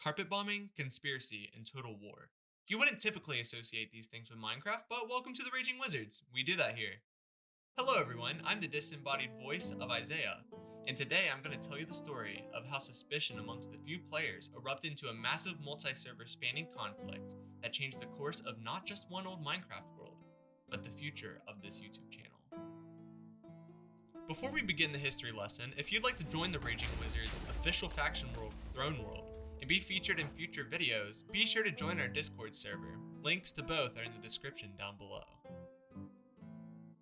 carpet bombing, conspiracy, and total war. You wouldn't typically associate these things with Minecraft, but welcome to the Raging Wizards. We do that here. Hello everyone, I'm the disembodied voice of Isaiah, and today I'm going to tell you the story of how suspicion amongst a few players erupted into a massive multi-server spanning conflict that changed the course of not just one old Minecraft world, but the future of this YouTube channel. Before we begin the history lesson, if you'd like to join the Raging Wizards official faction world, Throne World, and be featured in future videos, be sure to join our Discord server. Links to both are in the description down below.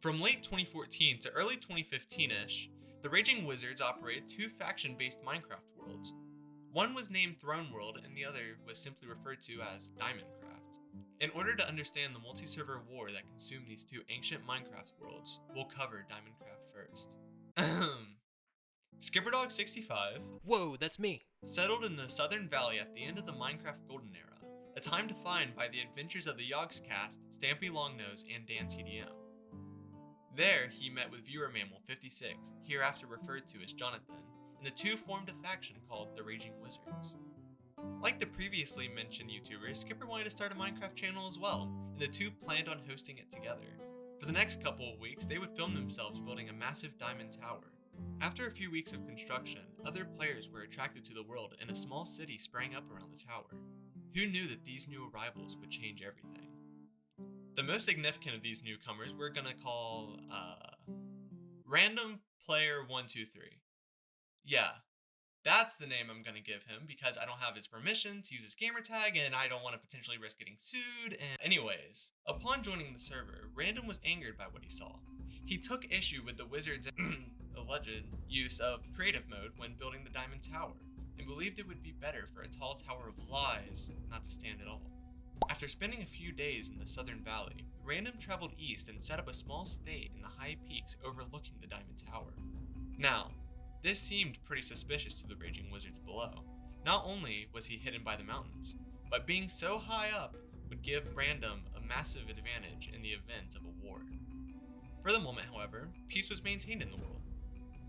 From late 2014 to early 2015-ish, the Raging Wizards operated two faction-based Minecraft worlds. One was named Throne World and the other was simply referred to as Diamondcraft. In order to understand the multi-server war that consumed these two ancient Minecraft worlds, we'll cover Diamondcraft first. Skipperdog65, Whoa, that's me. settled in the Southern Valley at the end of the Minecraft Golden Era, a time defined by the adventures of the Yogscast, Stampy Longnose, and Dan TDM. There, he met with viewer mammal 56, hereafter referred to as Jonathan, and the two formed a faction called the Raging Wizards. Like the previously mentioned YouTubers, Skipper wanted to start a Minecraft channel as well, and the two planned on hosting it together. For the next couple of weeks, they would film themselves building a massive diamond tower. After a few weeks of construction, other players were attracted to the world and a small city sprang up around the tower. Who knew that these new arrivals would change everything? The most significant of these newcomers we're gonna call, Random Player 123. Yeah, that's the name I'm gonna give him because I don't have his permission to use his gamertag and I don't want to potentially risk getting sued. And anyways, upon joining the server, Random was angered by what he saw. He took issue with the wizard's alleged use of creative mode when building the diamond tower, and believed it would be better for a tall tower of lies not to stand at all. After spending a few days in the Southern Valley, Random traveled east and set up a small state in the high peaks overlooking the diamond tower. Now, this seemed pretty suspicious to the Raging Wizards below. Not only was he hidden by the mountains, but being so high up would give Random a massive advantage in the event of a war. For the moment, however, peace was maintained in the world.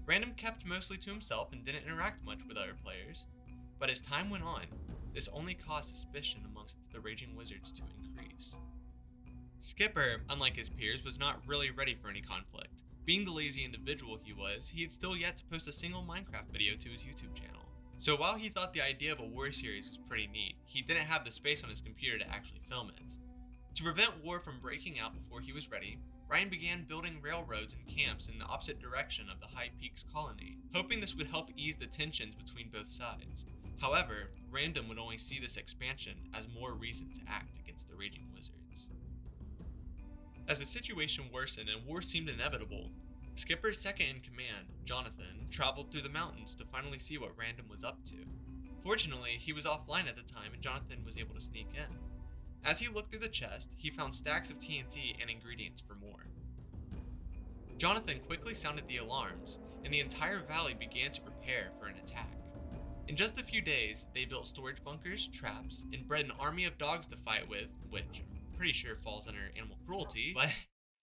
Random kept mostly to himself and didn't interact much with other players, but as time went on, this only caused suspicion amongst the Raging Wizards to increase. Skipper, unlike his peers, was not really ready for any conflict. Being the lazy individual he was, he had still yet to post a single Minecraft video to his YouTube channel. So while he thought the idea of a war series was pretty neat, he didn't have the space on his computer to actually film it. To prevent war from breaking out before he was ready, Ryan began building railroads and camps in the opposite direction of the High Peaks colony, hoping this would help ease the tensions between both sides. However, Random would only see this expansion as more reason to act against the Raging Wizards. As the situation worsened and war seemed inevitable, Skipper's second in command, Jonathan, traveled through the mountains to finally see what Random was up to. Fortunately, he was offline at the time and Jonathan was able to sneak in. As he looked through the chest, he found stacks of TNT and ingredients for more. Jonathan quickly sounded the alarms, and the entire valley began to prepare for an attack. In just a few days, they built storage bunkers, traps, and bred an army of dogs to fight with, which I'm pretty sure falls under animal cruelty, but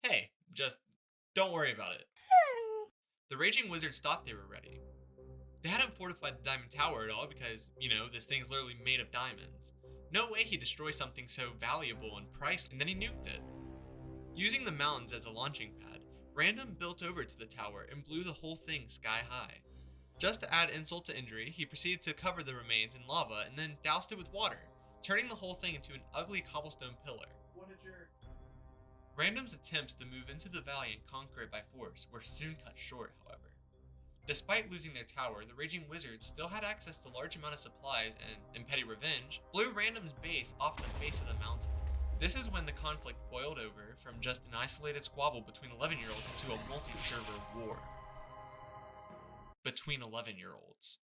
hey, just don't worry about it. The Raging Wizards thought they were ready. They hadn't fortified the diamond tower at all because, this thing's literally made of diamonds. No way he'd destroy something so valuable and priced, and then he nuked it. Using the mountains as a launching pad, Random built over to the tower and blew the whole thing sky high. Just to add insult to injury, he proceeded to cover the remains in lava and then doused it with water, turning the whole thing into an ugly cobblestone pillar. What a jerk. Random's attempts to move into the valley and conquer it by force were soon cut short, however. Despite losing their tower, the Raging Wizards still had access to large amount of supplies and, in petty revenge, blew Random's base off the face of the mountains. This is when the conflict boiled over from just an isolated squabble between 11-year-olds into a multi-server war between 11-year-olds.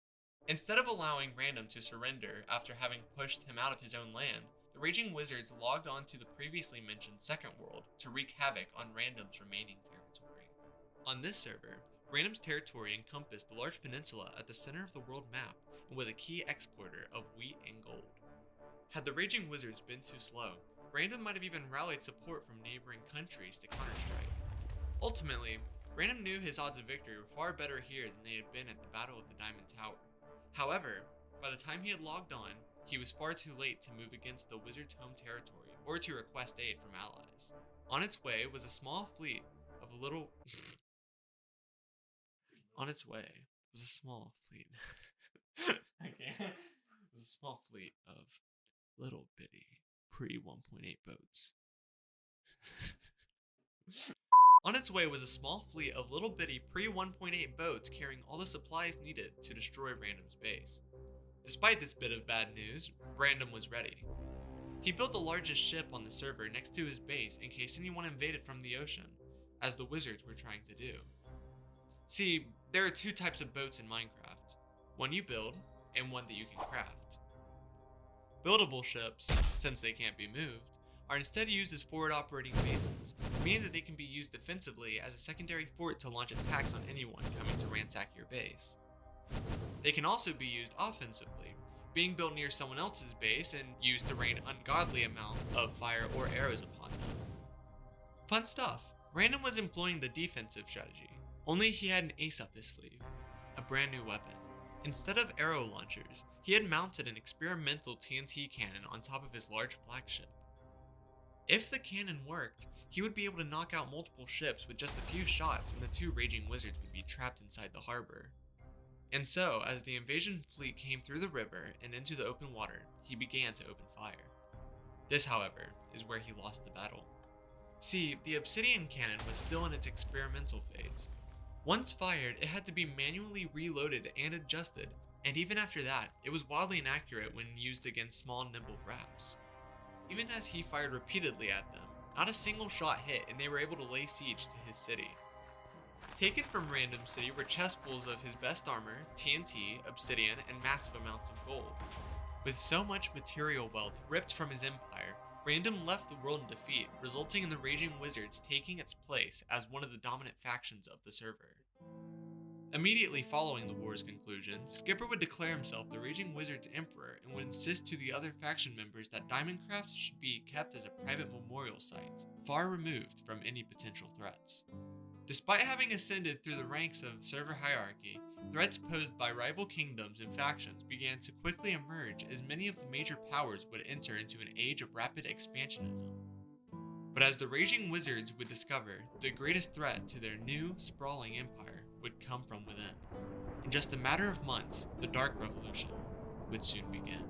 Instead of allowing Random to surrender after having pushed him out of his own land, the Raging Wizards logged on to the previously mentioned Second World to wreak havoc on Random's remaining territory. On this server, Random's territory encompassed the large peninsula at the center of the world map and was a key exporter of wheat and gold. Had the Raging Wizards been too slow, Random might have even rallied support from neighboring countries to counterstrike. Ultimately, Random knew his odds of victory were far better here than they had been at the Battle of the Diamond Tower. However, by the time he had logged on, he was far too late to move against the wizard's home territory or to request aid from allies. On its way was a small fleet of little... On its way was a small fleet... It was a small fleet of little bitty pre-1.8 boats. On its way was a small fleet of little bitty pre-1.8 boats carrying all the supplies needed to destroy Random's base. Despite this bit of bad news, Random was ready. He built the largest ship on the server next to his base in case anyone invaded from the ocean, as the wizards were trying to do. See, there are two types of boats in Minecraft. One you build, and one that you can craft. Buildable ships, since they can't be moved, are instead used as forward operating bases, meaning that they can be used defensively as a secondary fort to launch attacks on anyone coming to ransack your base. They can also be used offensively, being built near someone else's base and used to rain ungodly amounts of fire or arrows upon them. Fun stuff. Random was employing the defensive strategy, only he had an ace up his sleeve, a brand new weapon. Instead of arrow launchers, he had mounted an experimental TNT cannon on top of his large flagship. If the cannon worked, he would be able to knock out multiple ships with just a few shots, and the two raging wizards would be trapped inside the harbor. And so, as the invasion fleet came through the river and into the open water, he began to open fire. This, however, is where he lost the battle. See, the obsidian cannon was still in its experimental phase. Once fired, it had to be manually reloaded and adjusted, and even after that, it was wildly inaccurate when used against small, nimble rafts. Even as he fired repeatedly at them, not a single shot hit, and they were able to lay siege to his city. Taken from Random City were chestfuls of his best armor, TNT, obsidian, and massive amounts of gold. With so much material wealth ripped from his empire, Random left the world in defeat, resulting in the Raging Wizards taking its place as one of the dominant factions of the server. Immediately following the war's conclusion, Skipper would declare himself the Raging Wizard's emperor and would insist to the other faction members that Diamondcraft should be kept as a private memorial site, far removed from any potential threats. Despite having ascended through the ranks of the server hierarchy, threats posed by rival kingdoms and factions began to quickly emerge as many of the major powers would enter into an age of rapid expansionism. But as the Raging Wizards would discover, the greatest threat to their new, sprawling empire would come from within. In just a matter of months, the Dark Revolution would soon begin.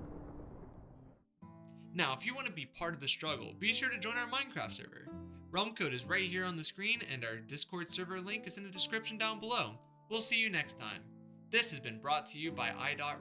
Now, if you want to be part of the struggle, be sure to join our Minecraft server. Realm code is right here on the screen, and our Discord server link is in the description down below. We'll see you next time. This has been brought to you by iDot.